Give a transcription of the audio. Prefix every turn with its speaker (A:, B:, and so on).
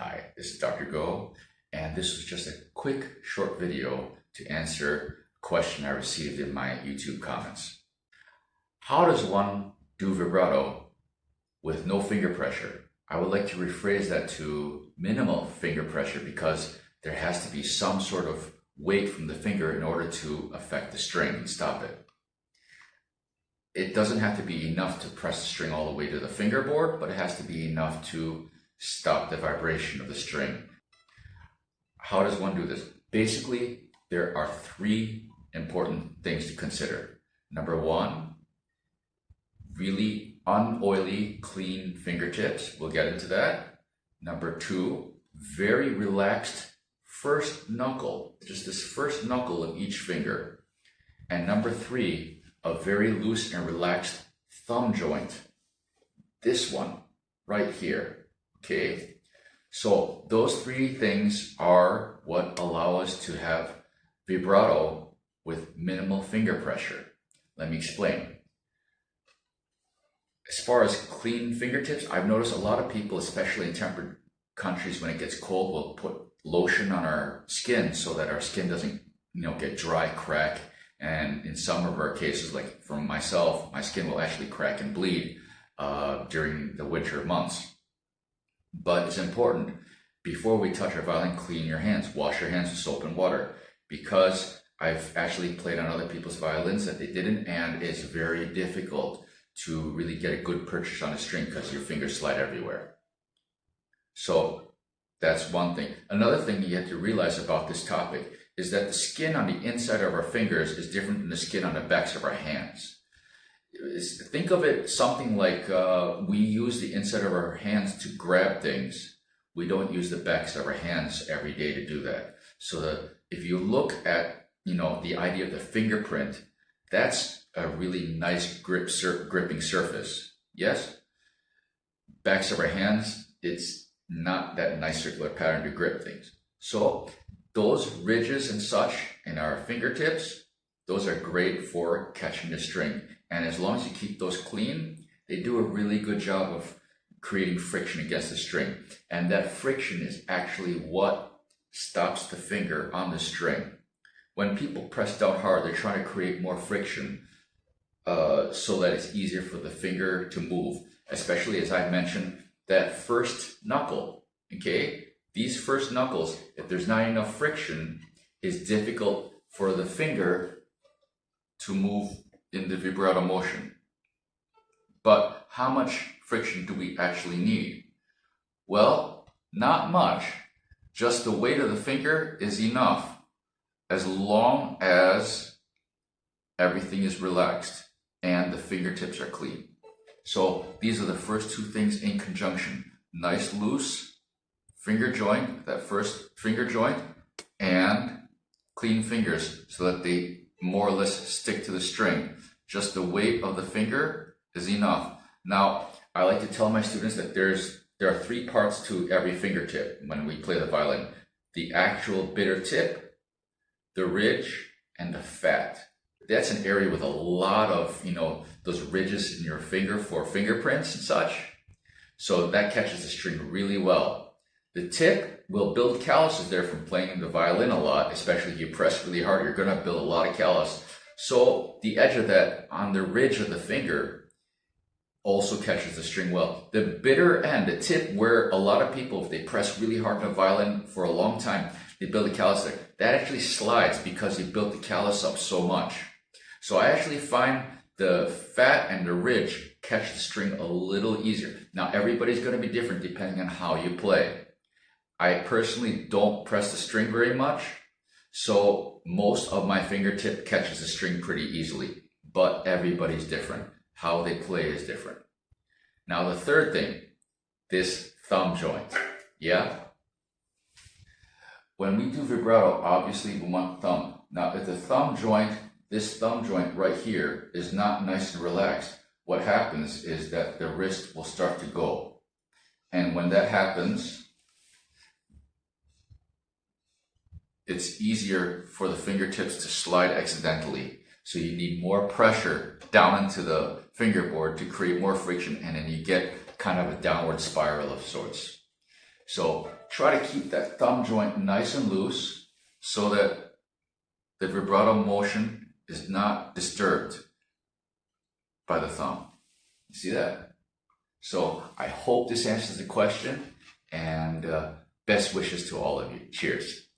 A: Hi, this is Dr. Go, and this was just a quick, short video to answer a question I received in my YouTube comments. How does one do vibrato with no finger pressure? I would like to rephrase that to minimal finger pressure because there has to be some sort of weight from the finger in order to affect the string and stop it. It doesn't have to be enough to press the string all the way to the fingerboard, but it has to be enough to stop the vibration of the string. How does one do this? Basically, there are three important things to consider. Number one, really unoily, clean fingertips. We'll get into that. Number two, very relaxed first knuckle, just this first knuckle of each finger. And number three, a very loose and relaxed thumb joint. This one right here. Okay, so those three things are what allow us to have vibrato with minimal finger pressure. Let me explain. As far as clean fingertips, I've noticed a lot of people, especially in temperate countries, when it gets cold, will put lotion on our skin so that our skin doesn't, get dry, crack. And in some of our cases, like for myself, my skin will actually crack and bleed during the winter months. But it's important, before we touch our violin, clean your hands, wash your hands with soap and water, because I've actually played on other people's violins that they didn't, and it's very difficult to really get a good purchase on a string because your fingers slide everywhere. So that's one thing. Another thing you have to realize about this topic is that the skin on the inside of our fingers is different than the skin on the backs of our hands. Think of it something like we use the inside of our hands to grab things. We don't use the backs of our hands every day to do that. So if you look at, the idea of the fingerprint, that's a really nice gripping surface. Yes? Backs of our hands, it's not that nice circular pattern to grip things. So those ridges and such in our fingertips, those are great for catching the string. And as long as you keep those clean, they do a really good job of creating friction against the string. And that friction is actually what stops the finger on the string. When people press down hard, they're trying to create more friction so that it's easier for the finger to move. Especially, as I mentioned, that first knuckle, okay? These first knuckles, if there's not enough friction, it's difficult for the finger to move in the vibrato motion. But how much friction do we actually need? Well, not much. Just the weight of the finger is enough, as long as everything is relaxed and the fingertips are clean. So these are the first two things in conjunction. Nice loose finger joint, that first finger joint, and clean fingers so that they more or less stick to the string. Just the weight of the finger is enough. Now, I like to tell my students that there are three parts to every fingertip when we play the violin. The actual bitter tip, the ridge, and the fat. That's an area with a lot of, those ridges in your finger for fingerprints and such. So that catches the string really well. The tip will build calluses there from playing the violin a lot, especially if you press really hard, you're going to build a lot of callus. So the edge of that on the ridge of the finger also catches the string well. The bitter end, the tip where a lot of people, if they press really hard on a violin for a long time, they build a callus there. That actually slides because they built the callus up so much. So I actually find the fat and the ridge catch the string a little easier. Now everybody's going to be different depending on how you play. I personally don't press the string very much, so most of my fingertip catches the string pretty easily, but everybody's different. How they play is different. Now the third thing, this thumb joint, yeah? When we do vibrato, obviously we want thumb. Now if the thumb joint, this thumb joint right here is not nice and relaxed, what happens is that the wrist will start to go. And when that happens, it's easier for the fingertips to slide accidentally. So you need more pressure down into the fingerboard to create more friction, and then you get kind of a downward spiral of sorts. So try to keep that thumb joint nice and loose so that the vibrato motion is not disturbed by the thumb. You see that? So I hope this answers the question, and best wishes to all of you. Cheers.